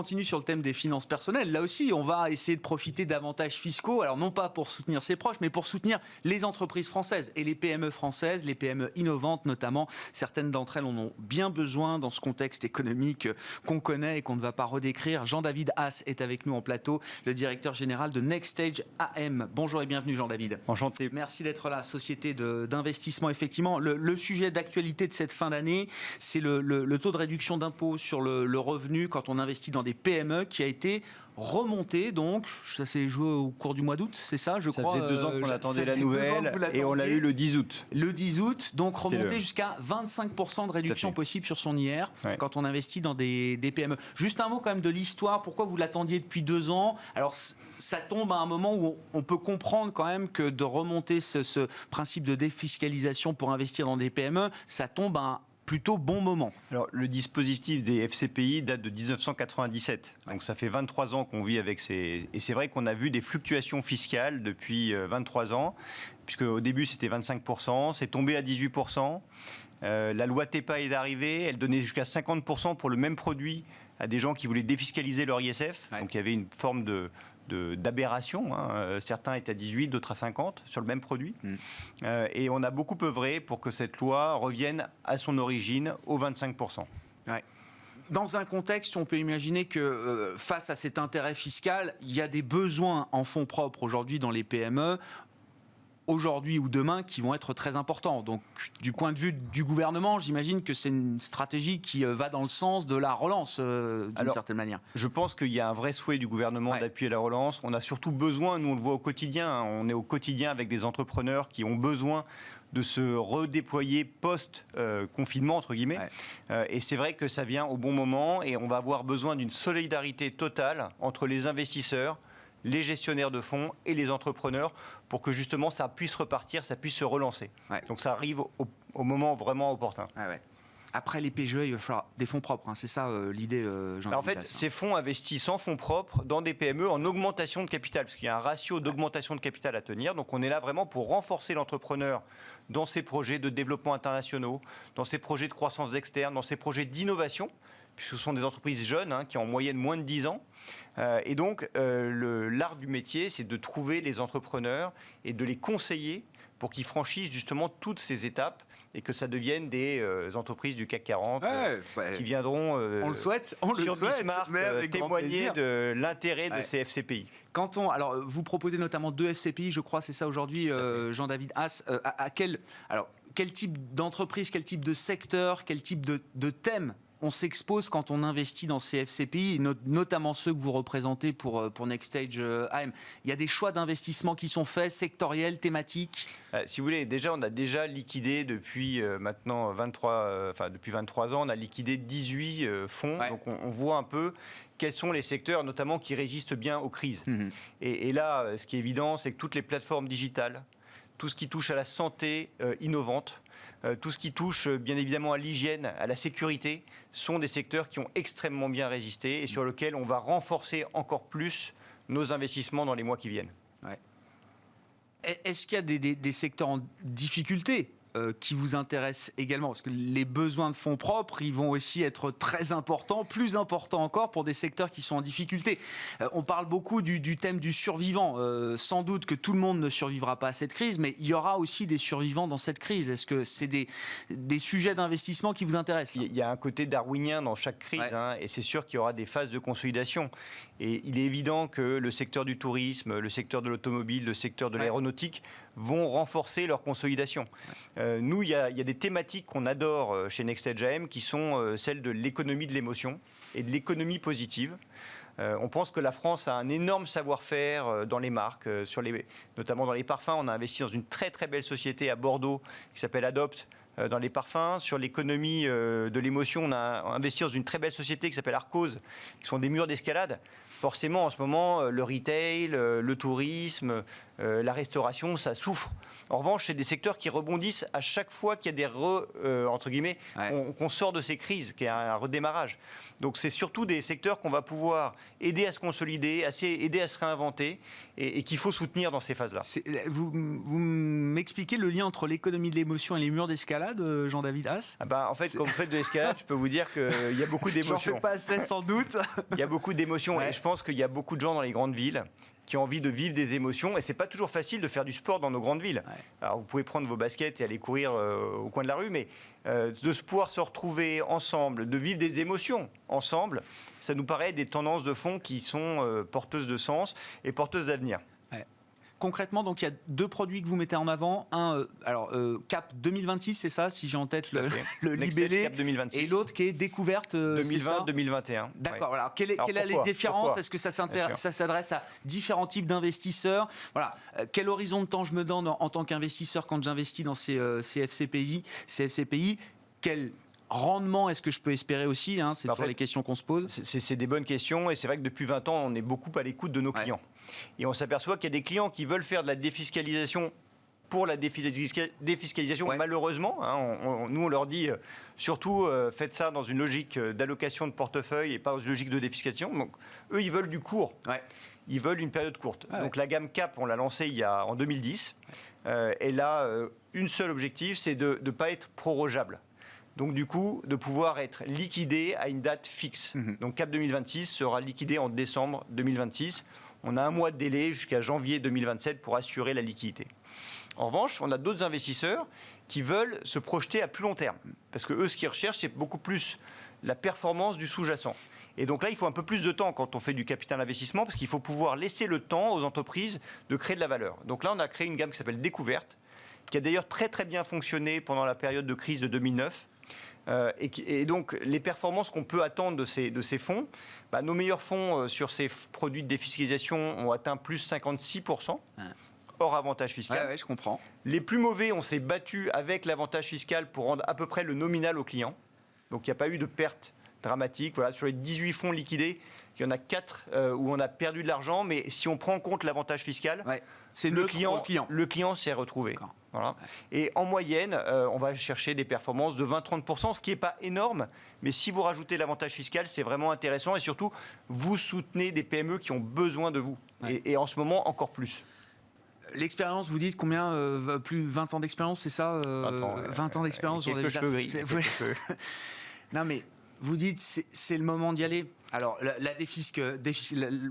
continue sur le thème des finances personnelles. Là aussi, on va essayer de profiter d'avantages fiscaux, alors non pas pour soutenir ses proches, mais pour soutenir les entreprises françaises et les PME françaises, les PME innovantes notamment. Certaines d'entre elles en ont bien besoin dans ce contexte économique qu'on connaît et qu'on ne va pas redécrire. Jean-David Haas est avec nous en plateau, le directeur général de Nextage AM. Bonjour et bienvenue Jean-David. Enchanté. Merci d'être là, société d'investissement. Effectivement, le sujet d'actualité de cette fin d'année, c'est le taux de réduction d'impôt sur le revenu quand on investit dans des PME qui a été remonté, donc ça s'est joué au cours du mois d'août, c'est ça, je crois. Ça faisait 2 ans qu'on attendait la nouvelle et on l'a eu le 10 août. Le 10 août, donc remonté jusqu'à 25% de réduction possible sur son IR quand on investit dans des PME. Juste un mot quand même de l'histoire, pourquoi vous l'attendiez depuis 2 ans? Alors ça tombe à un moment où on peut comprendre quand même que de remonter ce principe de défiscalisation pour investir dans des PME, ça tombe à un plutôt bon moment. Alors, le dispositif des FCPI date de 1997. Donc, ça fait 23 ans qu'on vit avec ces... Et c'est vrai qu'on a vu des fluctuations fiscales depuis 23 ans, puisque au début, c'était 25%, c'est tombé à 18%. La loi TEPA est arrivée, elle donnait jusqu'à 50% pour le même produit à des gens qui voulaient défiscaliser leur ISF. Donc, il y avait une forme d'aberration. Certains étaient à 18, d'autres à 50 sur le même produit. Et on a beaucoup œuvré pour que cette loi revienne à son origine aux 25%. Dans un contexte où on peut imaginer que face à cet intérêt fiscal, il y a des besoins en fonds propres aujourd'hui dans les PME, aujourd'hui ou demain, qui vont être très importants. Donc, du point de vue du gouvernement, j'imagine que c'est une stratégie qui va dans le sens de la relance, d'une certaine manière. Je pense qu'il y a un vrai souhait du gouvernement d'appuyer la relance. On a surtout besoin, nous on le voit au quotidien, on est au quotidien avec des entrepreneurs qui ont besoin de se redéployer post-confinement, entre guillemets. Et c'est vrai que ça vient au bon moment et on va avoir besoin d'une solidarité totale entre les investisseurs, les gestionnaires de fonds et les entrepreneurs pour que justement ça puisse repartir, ça puisse se relancer. Donc ça arrive au moment vraiment opportun. Après les PGE, il va falloir des fonds propres, c'est ça l'idée, Jean-David. En fait, ces fonds investissent en fonds propres dans des PME en augmentation de capital, parce qu'il y a un ratio d'augmentation de capital à tenir. Donc on est là vraiment pour renforcer l'entrepreneur dans ses projets de développement internationaux, dans ses projets de croissance externe, dans ses projets d'innovation, puisque ce sont des entreprises jeunes qui ont en moyenne moins de 10 ans. Et donc, l'art du métier, c'est de trouver les entrepreneurs et de les conseiller pour qu'ils franchissent justement toutes ces étapes et que ça devienne des entreprises du CAC 40 qui viendront on le souhaite, sur Bismarck témoigner de l'intérêt de ces FCPI. Alors, vous proposez notamment 2 FCPI, je crois, c'est ça aujourd'hui, Jean-David Haas. Quel type d'entreprise, quel type de secteur, quel type de thème on s'expose quand on investit dans ces FCPI, notamment ceux que vous représentez pour Nextage AM. Il y a des choix d'investissement qui sont faits, sectoriels, thématiques. Si vous voulez, on a déjà liquidé depuis maintenant 23 ans, on a liquidé 18 fonds. Donc on voit un peu quels sont les secteurs, notamment, qui résistent bien aux crises. Et là, ce qui est évident, c'est que toutes les plateformes digitales, tout ce qui touche à la santé innovante, tout ce qui touche bien évidemment à l'hygiène, à la sécurité, sont des secteurs qui ont extrêmement bien résisté et sur lesquels on va renforcer encore plus nos investissements dans les mois qui viennent. Est-ce qu'il y a des secteurs en difficulté qui vous intéressent également? Parce que les besoins de fonds propres, ils vont aussi être très importants, plus importants encore pour des secteurs qui sont en difficulté. On parle beaucoup du thème du survivant. Sans doute que tout le monde ne survivra pas à cette crise, mais il y aura aussi des survivants dans cette crise. Est-ce que c'est des sujets d'investissement qui vous intéressent là? Il y a un côté darwinien dans chaque crise, et c'est sûr qu'il y aura des phases de consolidation. Et il est évident que le secteur du tourisme, le secteur de l'automobile, le secteur de l'aéronautique vont renforcer leur consolidation. Nous, il y a des thématiques qu'on adore chez Nextage AM qui sont celles de l'économie de l'émotion et de l'économie positive. On pense que la France a un énorme savoir-faire dans les marques, notamment dans les parfums. On a investi dans une très très belle société à Bordeaux qui s'appelle Adopt, dans les parfums. Sur l'économie de l'émotion, on a investi dans une très belle société qui s'appelle Arcose, qui sont des murs d'escalade. Forcément, en ce moment, le retail, le tourisme, la restauration, ça souffre. En revanche, c'est des secteurs qui rebondissent à chaque fois qu'il y a des entre guillemets, qu'on sort de ces crises, qu'il y a un redémarrage. Donc c'est surtout des secteurs qu'on va pouvoir aider à se consolider, aider à se réinventer et qu'il faut soutenir dans ces phases-là. Vous m'expliquez le lien entre l'économie de l'émotion et les murs d'escalade, Jean-David Haas? En fait, quand vous faites de l'escalade, je peux vous dire qu'il y a beaucoup d'émotions. J'en fais pas assez, sans doute. Il y a beaucoup d'émotions et je pense qu'il y a beaucoup de gens dans les grandes villes qui ont envie de vivre des émotions. Et c'est pas toujours facile de faire du sport dans nos grandes villes. Alors vous pouvez prendre vos baskets et aller courir au coin de la rue, mais de pouvoir se retrouver ensemble, de vivre des émotions ensemble, ça nous paraît des tendances de fond qui sont porteuses de sens et porteuses d'avenir. Concrètement, donc il y a 2 produits que vous mettez en avant. Un, Cap 2026, c'est ça, si j'ai en tête le libellé, Cap 2026. et l'autre qui est découverte 2020-2021. D'accord. Voilà. Quelle est la différence? Est-ce que ça s'adresse à différents types d'investisseurs? Voilà. Quel horizon de temps je me donne en tant qu'investisseur quand j'investis dans ces CFCPI? Quel rendement est-ce que je peux espérer aussi, c'est toujours les questions qu'on se pose. C'est des bonnes questions et c'est vrai que depuis 20 ans, on est beaucoup à l'écoute de nos clients. Et on s'aperçoit qu'il y a des clients qui veulent faire de la défiscalisation pour la défiscalisation, malheureusement. Nous, on leur dit surtout faites ça dans une logique d'allocation de portefeuille et pas dans une logique de défiscalisation. Donc, eux, ils veulent du court. Ils veulent une période courte. Donc la gamme Cap, on l'a lancée en 2010. Elle a un seul objectif, c'est de ne pas être prorogeable. Donc du coup, de pouvoir être liquidé à une date fixe. Donc Cap 2026 sera liquidé en décembre 2026. On a un mois de délai jusqu'à janvier 2027 pour assurer la liquidité. En revanche, on a d'autres investisseurs qui veulent se projeter à plus long terme. Parce que eux, ce qu'ils recherchent, c'est beaucoup plus la performance du sous-jacent. Et donc là, il faut un peu plus de temps quand on fait du capital investissement, parce qu'il faut pouvoir laisser le temps aux entreprises de créer de la valeur. Donc là, on a créé une gamme qui s'appelle Découverte, qui a d'ailleurs très très bien fonctionné pendant la période de crise de 2009. Et donc, les performances qu'on peut attendre de ces fonds, nos meilleurs fonds sur ces produits de défiscalisation ont atteint plus 56%, hors avantage fiscal. Ouais, je comprends. Les plus mauvais, on s'est battu avec l'avantage fiscal pour rendre à peu près le nominal au client. Donc, il n'y a pas eu de perte dramatique. Voilà, sur les 18 fonds liquidés, il y en a 4 où on a perdu de l'argent, mais si on prend en compte l'avantage fiscal, c'est le client s'est retrouvé. Voilà. Et en moyenne, on va chercher des performances de 20-30%, ce qui n'est pas énorme, mais si vous rajoutez l'avantage fiscal, c'est vraiment intéressant et surtout, vous soutenez des PME qui ont besoin de vous. Et en ce moment, encore plus. L'expérience, vous dites combien plus 20 ans d'expérience, c'est ça 20 ans d'expérience. Quelques cheveux gris. Non mais, vous dites c'est le moment d'y aller. Alors,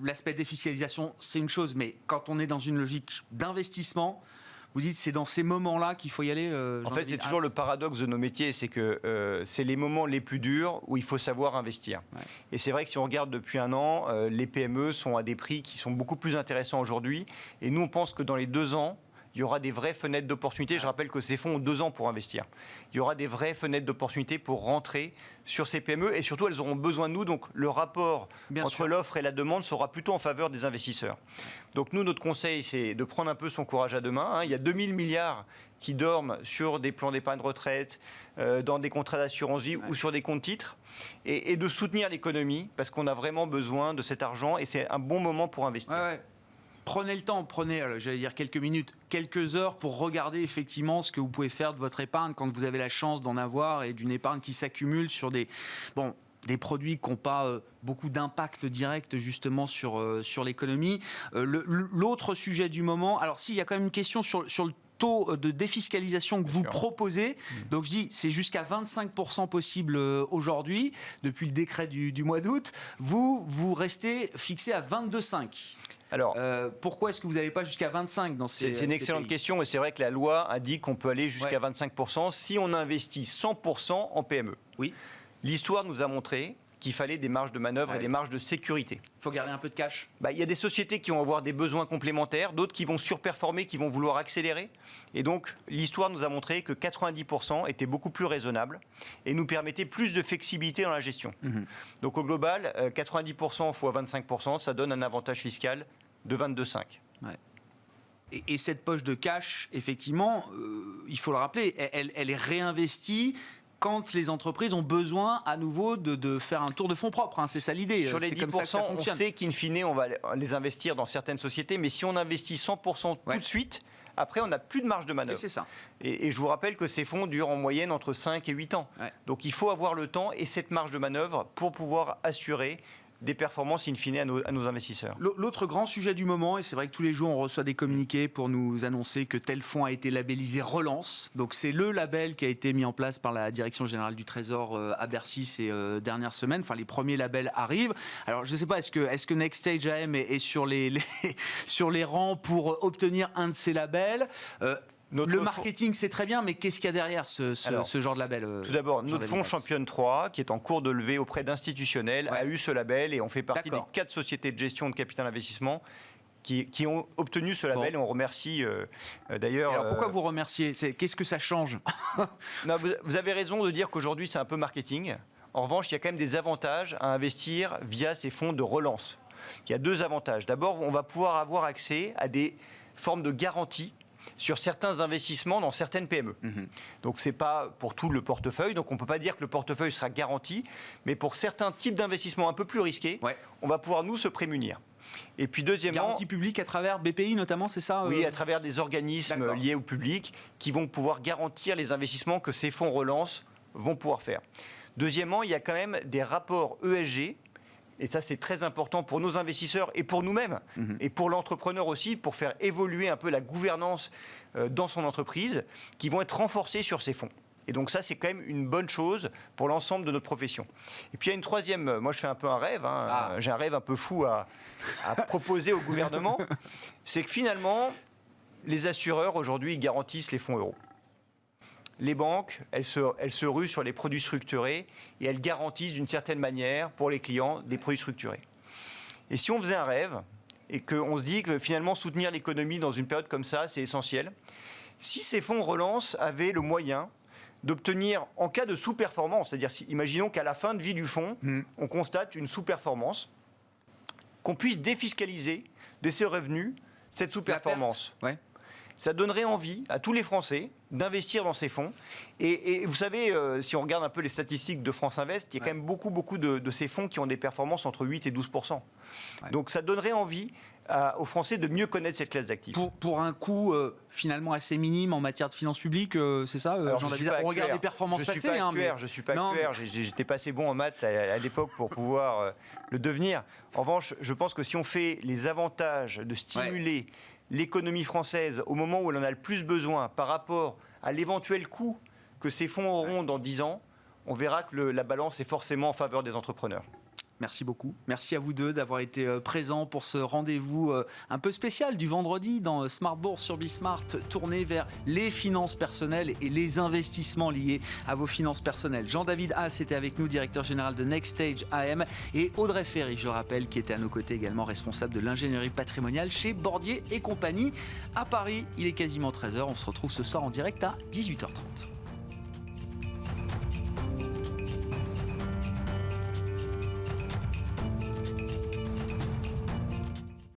l'aspect défiscalisation, c'est une chose, mais quand on est dans une logique d'investissement, vous dites c'est dans ces moments-là qu'il faut y aller. En fait, c'est toujours le paradoxe de nos métiers, c'est que c'est les moments les plus durs où il faut savoir investir. Et c'est vrai que si on regarde depuis un an, les PME sont à des prix qui sont beaucoup plus intéressants aujourd'hui. Et nous, on pense que dans les 2 ans, il y aura des vraies fenêtres d'opportunité. Je rappelle que ces fonds ont 2 ans pour investir. Il y aura des vraies fenêtres d'opportunité pour rentrer sur ces PME et surtout, elles auront besoin de nous. Donc, le rapport entre l'offre et la demande sera plutôt en faveur des investisseurs. Donc, nous, notre conseil, c'est de prendre un peu son courage à deux mains. Il y a 2000 milliards qui dorment sur des plans d'épargne retraite, dans des contrats d'assurance vie ou sur des comptes titres et de soutenir l'économie parce qu'on a vraiment besoin de cet argent et c'est un bon moment pour investir. Prenez le temps, j'allais dire quelques minutes, quelques heures pour regarder effectivement ce que vous pouvez faire de votre épargne quand vous avez la chance d'en avoir et d'une épargne qui s'accumule sur des produits qui n'ont pas beaucoup d'impact direct justement sur l'économie. L'autre sujet du moment, alors il y a quand même une question sur le taux de défiscalisation que vous proposez. Donc je dis, c'est jusqu'à 25% possible aujourd'hui, depuis le décret du mois d'août. Vous restez fixé à 22,5%. Alors, pourquoi est-ce que vous n'avez pas jusqu'à 25 dans ces C'est une excellente question et c'est vrai que la loi indique qu'on peut aller jusqu'à 25% si on investit 100% en PME. Oui. L'histoire nous a montré qu'il fallait des marges de manœuvre et des marges de sécurité. Il faut garder un peu de cash. Il y a des sociétés qui vont avoir des besoins complémentaires, d'autres qui vont surperformer, qui vont vouloir accélérer. Et donc, l'histoire nous a montré que 90% était beaucoup plus raisonnable et nous permettait plus de flexibilité dans la gestion. Donc, au global, 90% fois 25%, ça donne un avantage fiscal de 22,5. Et cette poche de cash, effectivement, il faut le rappeler, elle est réinvestie quand les entreprises ont besoin à nouveau de faire un tour de fonds propres. Hein. C'est ça l'idée. Sur les 10%, comme ça que ça on fonctionne. sait qu'in fine, on va les investir dans certaines sociétés, mais si on investit 100% tout de suite, après, on n'a plus de marge de manœuvre. Et c'est ça. Et je vous rappelle que ces fonds durent en moyenne entre 5 et 8 ans. Ouais. Donc il faut avoir le temps et cette marge de manœuvre pour pouvoir assurer des performances in fine à nos investisseurs. L'autre grand sujet du moment, et c'est vrai que tous les jours on reçoit des communiqués pour nous annoncer que tel fonds a été labellisé Relance. Donc c'est le label qui a été mis en place par la Direction Générale du Trésor à Bercy ces dernières semaines. Enfin, les premiers labels arrivent. Alors je ne sais pas, est-ce que Nextage AM est sur sur les rangs pour obtenir un de ces labels le marketing, c'est très bien, mais qu'est-ce qu'il y a derrière ce genre de label Tout d'abord, notre fonds Championne 3, qui est en cours de levée auprès d'institutionnels, a eu ce label et on fait partie des 4 sociétés de gestion de capital investissement qui ont obtenu ce label. Et on remercie d'ailleurs... Alors pourquoi vous remerciez ? Qu'est-ce que ça change ? Non, vous avez raison de dire qu'aujourd'hui, c'est un peu marketing. En revanche, il y a quand même des avantages à investir via ces fonds de relance. Il y a 2 avantages. D'abord, on va pouvoir avoir accès à des formes de garantie sur certains investissements dans certaines PME. Donc ce n'est pas pour tout le portefeuille, donc on ne peut pas dire que le portefeuille sera garanti, mais pour certains types d'investissements un peu plus risqués, on va pouvoir nous se prémunir. Et puis deuxièmement... Garantie publique à travers BPI notamment, c'est ça Oui, à travers des organismes liés au public qui vont pouvoir garantir les investissements que ces fonds relance vont pouvoir faire. Deuxièmement, il y a quand même des rapports ESG. Et ça, c'est très important pour nos investisseurs et pour nous-mêmes, et pour l'entrepreneur aussi, pour faire évoluer un peu la gouvernance dans son entreprise, qui vont être renforcés sur ces fonds. Et donc ça, c'est quand même une bonne chose pour l'ensemble de notre profession. Et puis il y a une troisième, moi je fais un peu un rêve, j'ai un rêve un peu fou à proposer au gouvernement, c'est que finalement, les assureurs aujourd'hui garantissent les fonds euros. Les banques, elles se ruent sur les produits structurés et elles garantissent d'une certaine manière pour les clients des produits structurés. Et si on faisait un rêve et qu'on se dit que finalement soutenir l'économie dans une période comme ça, c'est essentiel, si ces fonds relance avaient le moyen d'obtenir, en cas de sous-performance, c'est-à-dire imaginons qu'à la fin de vie du fonds, on constate une sous-performance, qu'on puisse défiscaliser de ces revenus cette sous-performance. Ça donnerait envie à tous les Français d'investir dans ces fonds. Et vous savez, si on regarde un peu les statistiques de France Invest, il y a quand même beaucoup de ces fonds qui ont des performances entre 8 et 12%. Donc ça donnerait envie aux Français de mieux connaître cette classe d'actifs. Pour un coût finalement assez minime en matière de finances publiques, c'est ça, Jean-David ? On regarde les performances passées. Je ne suis pas actuaire, j'étais pas assez bon en maths à l'époque pour pouvoir le devenir. En revanche, je pense que si on fait les avantages de stimuler l'économie française au moment où elle en a le plus besoin par rapport à l'éventuel coût que ces fonds auront dans 10 ans, on verra que la balance est forcément en faveur des entrepreneurs. Merci beaucoup. Merci à vous deux d'avoir été présents pour ce rendez-vous un peu spécial du vendredi dans Smart Bourse sur Bismart, tourné vers les finances personnelles et les investissements liés à vos finances personnelles. Jean-David Haas était avec nous, directeur général de Nextage AM, et Audrey Ferry, je le rappelle, qui était à nos côtés également responsable de l'ingénierie patrimoniale chez Bordier et compagnie à Paris. Il est quasiment 13h. On se retrouve ce soir en direct à 18h30.